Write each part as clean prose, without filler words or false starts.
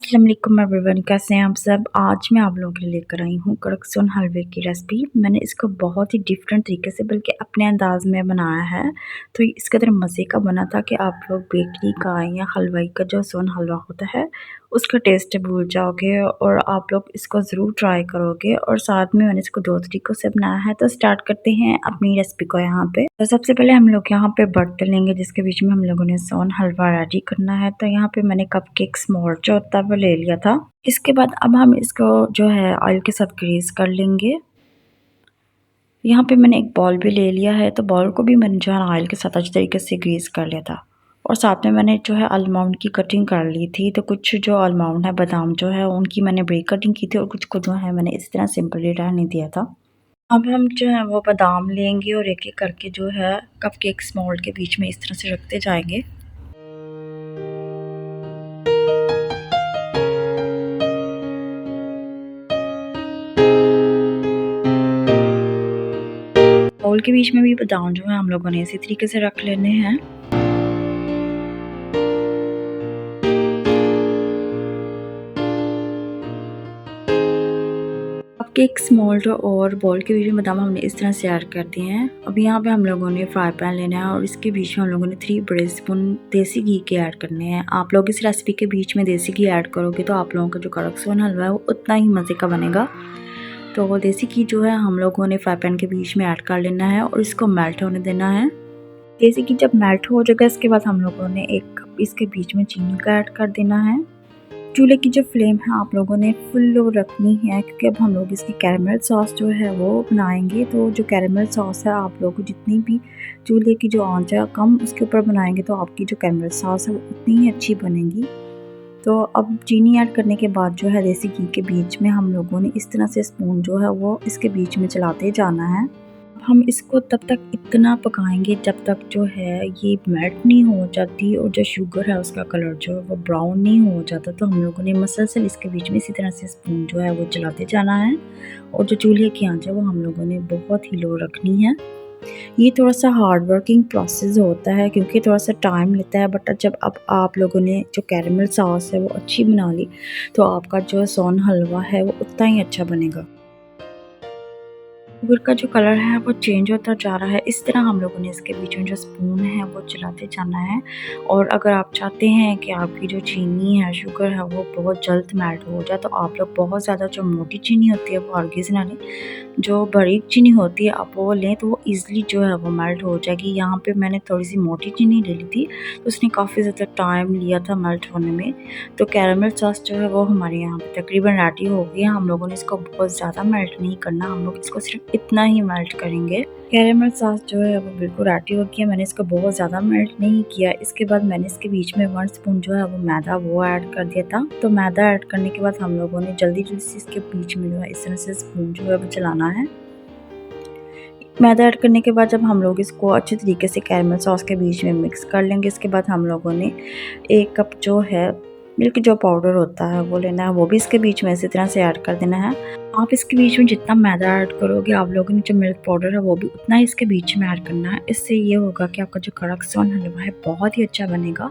अस्सलाम वालेकुम एवरीवन, कैसे हैं आप सब। आज मैं आप लोगों के लिए लेकर आई हूँ कड़क सोन हलवे की रेसिपी। मैंने इसको बहुत ही डिफरेंट तरीके से बल्कि अपने अंदाज में बनाया है। तो इस कदर मज़े का बना था कि आप लोग बेकरी का या हलवाई का जो सोन हलवा होता है उसका टेस्ट भूल जाओगे और आप लोग इसको ज़रूर ट्राई करोगे। और साथ में मैंने इसको 2 तरीक़ों से बनाया है। तो स्टार्ट करते हैं अपनी रेसिपी को यहाँ पे। तो सबसे पहले हम लोग यहाँ पे बर्तन लेंगे जिसके बीच में हम लोगों ने सोन हलवा रेडी करना है। तो यहाँ पे मैंने कपकेक्स मोल्ड जो होता है वो ले लिया था। इसके बाद अब हम इसको जो है ऑयल के साथ ग्रीस कर लेंगे। यहाँ पे मैंने एक बॉल भी ले लिया है। तो बॉल को भी मैंने जो है ऑयल के साथ अच्छी तरीके से ग्रीस कर लिया था। और साथ में मैंने जो है आलमंड की कटिंग कर ली थी। तो कुछ जो आलमंड है, बादाम जो है, उनकी मैंने ब्रेक कटिंग की थी और कुछ को जो है मैंने इस तरह सिंपली रहने दिया था। अब हम जो है वो बादाम लेंगे और एक एक करके जो है कपकेक्स मोल्ड के बीच में इस तरह से रखते जाएंगे। बाउल के बीच में भी बादाम जो है हम लोगों ने इसी तरीके से रख लेने हैं। कपकेक्स मोल्ड और बॉल के बीच में बादाम हमने इस तरह से ऐड कर दिए हैं। अब यहाँ पे हम लोगों ने फ्राई पैन लेना है और इसके बीच में हम लोगों ने 3 बड़े स्पून देसी घी के ऐड करने हैं। आप लोग इस रेसिपी के बीच में देसी घी ऐड करोगे तो आप लोगों का जो कड़क सोन हलवा है वो उतना ही मज़े का बनेगा। तो देसी घी जो है हम लोगों ने फ्राई पैन के बीच में ऐड कर लेना है और इसको मेल्ट होने देना है। देसी घी जब मेल्ट हो जाएगा इसके बाद हम लोगों ने एक कप इसके बीच में चीनी का ऐड कर देना है। चूल्हे की जो फ्लेम है आप लोगों ने फुल लो रखनी है क्योंकि अब हम लोग इसकी कैरमल सॉस जो है वो बनाएंगे। तो जो कैरमल सॉस है आप लोग जितनी भी चूल्हे की जो आंच है कम उसके ऊपर बनाएंगे तो आपकी जो कैरमल सॉस है वो उतनी ही अच्छी बनेगी। तो अब चीनी ऐड करने के बाद जो है देसी घी के बीच में हम लोगों ने इस तरह से स्पून जो है वो इसके बीच में चलाते जाना है। हम इसको तब तक इतना पकाएंगे जब तक जो है ये मेल्ट नहीं हो जाती और जो शुगर है उसका कलर जो है वो ब्राउन नहीं हो जाता। तो हम लोगों ने मसलसल इसके बीच में इसी तरह से स्पून जो है वो चलाते जाना है। और जो चूल्हे की आंच है वो हम लोगों ने बहुत ही लो रखनी है। ये थोड़ा सा हार्ड वर्किंग प्रोसेस होता है क्योंकि थोड़ा सा टाइम लेता है। बट जब अब आप लोगों ने जो कैरमल सॉस है वो अच्छी बना ली तो आपका जो सोन हलवा है वो उतना ही अच्छा बनेगा। शुगर का जो कलर है वो चेंज होता जा रहा है। इस तरह हम लोगों ने इसके बीच में जो स्पून है वो चलाते जाना है। और अगर आप चाहते हैं कि आपकी जो चीनी है, शुगर है, वो बहुत जल्द मेल्ट हो जाए तो आप लोग बहुत ज़्यादा जो मोटी चीनी होती है वो अर्गिस ना लें। जो बारीक चीनी होती है आप वो लें तो वो ईज़िली जो है वो मेल्ट हो जाएगी। यहाँ पे मैंने थोड़ी सी मोटी चीनी ले ली थी तो उसने काफ़ी ज़्यादा टाइम लिया था मेल्ट होने में। तो कैरमल सॉस जो है वो हमारे यहाँ पे तकरीबन रेडी हो गई है। हम लोगों ने इसको बहुत ज़्यादा मेल्ट नहीं करना, हम लोग इसको सिर्फ इतना ही मेल्ट करेंगे। कैरमल सॉस जो है वो बिल्कुल रेडी हो गया। मैंने इसको बहुत ज़्यादा मेल्ट नहीं किया। इसके बाद मैंने इसके बीच में 1 स्पून जो है वो मैदा वो ऐड कर दिया था। तो मैदा ऐड करने के बाद हम लोगों ने जल्दी जल्दी से इसके बीच में जो है इस तरह से स्पून जो है वो चलाना है। मैदा ऐड करने के बाद जब हम लोग इसको अच्छे तरीके से कैरमल सॉस के बीच में मिक्स कर लेंगे इसके बाद हम लोगों ने 1 कप जो है मिल्क जो पाउडर होता है वो लेना है, वो भी इसके बीच में इसी तरह से ऐड कर देना है। आप इसके बीच में जितना मैदा ऐड करोगे आप लोगों ने जो मिल्क पाउडर है वो भी उतना ही इसके बीच में ऐड करना है। इससे ये होगा कि आपका जो कड़क सोन हलवा है बहुत ही अच्छा बनेगा।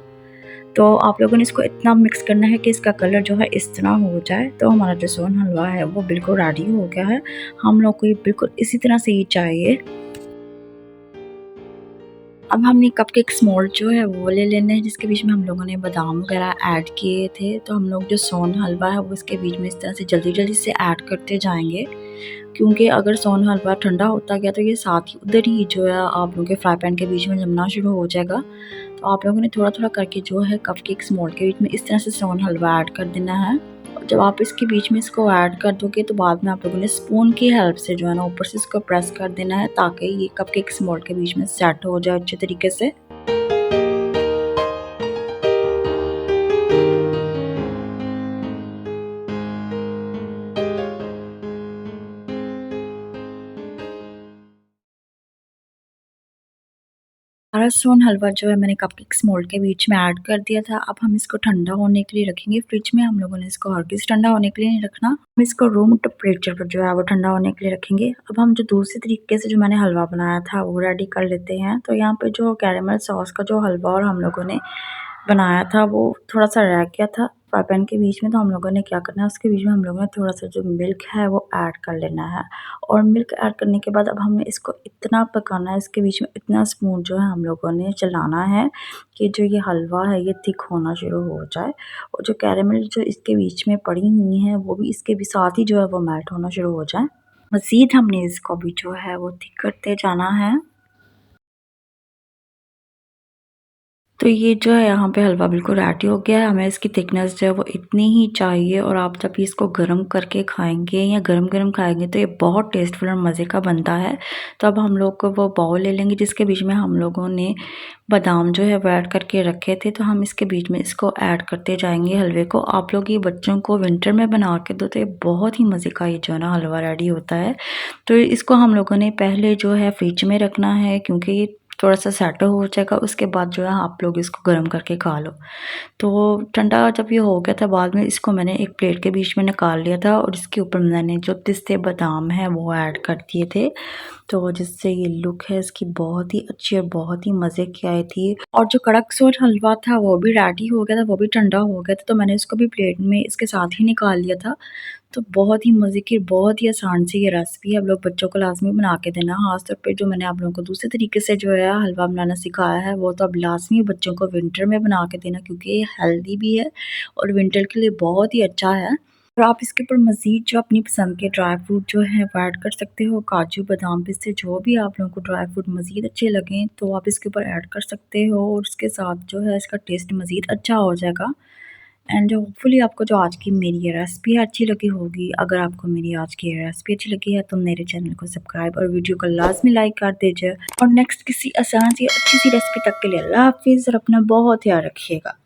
तो आप लोगों ने इसको इतना मिक्स करना है कि इसका कलर जो है इस तरह हो जाए। तो हमारा जो सोन हलवा है वो बिल्कुल रेडी हो गया है। हम लोग को ये बिल्कुल इसी तरह से ही चाहिए। अब हमने कपकेक्स मोल्ड जो है वो ले लेने हैं जिसके बीच में हम लोगों ने बादाम वगैरह ऐड किए थे। तो हम लोग जो सोन हलवा है वो इसके बीच में इस तरह से जल्दी जल्दी से ऐड करते जाएंगे क्योंकि अगर सोन हलवा ठंडा होता गया तो ये साथ ही उधर ही जो है आप लोगों के फ्राई पैन के बीच में जमना शुरू हो जाएगा। तो आप लोगों ने थोड़ा थोड़ा करके जो है कपकेक्स मोल्ड के बीच में इस तरह से सोन हलवा ऐड कर देना है। जब आप इसके बीच में इसको ऐड कर दोगे तो बाद में आप लोगों ने स्पून की हेल्प से जो है ना ऊपर से इसको प्रेस कर देना है ताकि ये कपकेक्स मोल्ड के बीच में सेट हो जाए अच्छे तरीके से। सारा सोन हलवा जो है मैंने कपकेक्स मोल्ड के बीच में ऐड कर दिया था। अब हम इसको ठंडा होने के लिए रखेंगे फ्रिज में। हम लोगों ने इसको हरगिज़ ठंडा होने के लिए नहीं रखना, हम इसको रूम टेम्परेचर पर जो है वो ठंडा होने के लिए रखेंगे। अब हम जो दूसरे तरीके से जो मैंने हलवा बनाया था वो रेडी कर लेते हैं। तो यहाँ पे जो कैरेमल सॉस का जो हलवा और हम लोगों ने बनाया था वो थोड़ा सा रह गया था। फ्राई पैन के बीच में तो हम लोगों ने क्या करना है, उसके बीच में हम लोगों ने थोड़ा-सा जो मिल्क है वो ऐड कर लेना है और मिल्क ऐड करने के बाद अब हमें इसको इतना पकाना है, इसके बीच में इतना स्पून जो है हम लोगों ने चलाना है कि जो ये हलवा है ये थिक होना शुरू हो जाए और जो कैरेमल जो इसके बीच में पड़ी हुई हैं वो भी इसके भी साथ ही जो है वो मेल्ट होना शुरू हो जाए। मज़ीद हमने इसको भी जो है वो थिक करते जाना है। तो ये जो है यहाँ पे हलवा बिल्कुल रेडी हो गया है। हमें इसकी थिकनेस जो है वो इतनी ही चाहिए और आप जब इसको गर्म करके खाएँगे या गरम-गरम खाएँगे तो ये बहुत टेस्टफुल और मज़े का बनता है। तो अब हम लोग को वो बाउल ले लेंगे जिसके बीच में हम लोगों ने बादाम जो है वो ऐड करके रखे थे, तो हम इसके बीच में इसको ऐड करते जाएँगे हलवे को। आप लोग ये बच्चों को विंटर में बना के दो तो ये बहुत ही मज़े का ये जो है ना हलवा रेडी होता है। तो इसको हम लोगों ने पहले जो है फ्रिज में रखना है क्योंकि ये थोड़ा-सा सेट हो जाएगा, उसके बाद जो है आप लोग इसको गर्म करके खा लो। तो ठंडा जब ये हो गया था बाद में इसको मैंने एक प्लेट के बीच में निकाल लिया था और इसके ऊपर मैंने जो पिस्ते बादाम हैं वो ऐड कर दिए थे। तो जिससे ये लुक है इसकी बहुत ही अच्छी और बहुत ही मज़े की आई थी। और जो कड़क सोर हलवा था वो भी रेडी हो गया था, वो भी ठंडा हो गया था, तो मैंने इसको भी प्लेट में इसके साथ ही निकाल लिया था। तो बहुत ही मज़े की, बहुत ही आसान सी ये रेसिपी है। आप लोग बच्चों को लाज़मी बना के देना। ख़ास तौर पे जो मैंने आप लोगों को दूसरे तरीके से जो है हलवा बनाना सिखाया है, वो तो अब लाज़मी बच्चों को विंटर में बना के देना क्योंकि ये हेल्दी भी है और विंटर के लिए बहुत ही अच्छा है। और आप इसके ऊपर मज़ीद जो अपनी पसंद के ड्राई फ्रूट जो हैं वो ऐड कर सकते हो। काजू, बादाम, पिस्ते जो भी आप लोगों को ड्राई फ्रूट मज़ीद अच्छे लगें तो आप इसके ऊपर ऐड कर सकते हो और उसके साथ जो है इसका टेस्ट मज़ीद अच्छा हो जाएगा। एंड होपफुली आपको जो आज की मेरी ये रेसिपी है अच्छी लगी होगी। अगर आपको मेरी आज की ये रेसिपी अच्छी लगी है तो मेरे चैनल को सब्सक्राइब और वीडियो को लाज़मी लाइक कर दीजिए और नेक्स्ट किसी आसान सी अच्छी सी रेसिपी तक के लिए अल्लाह हाफ़िज़ और अपना बहुत ध्यान रखिएगा।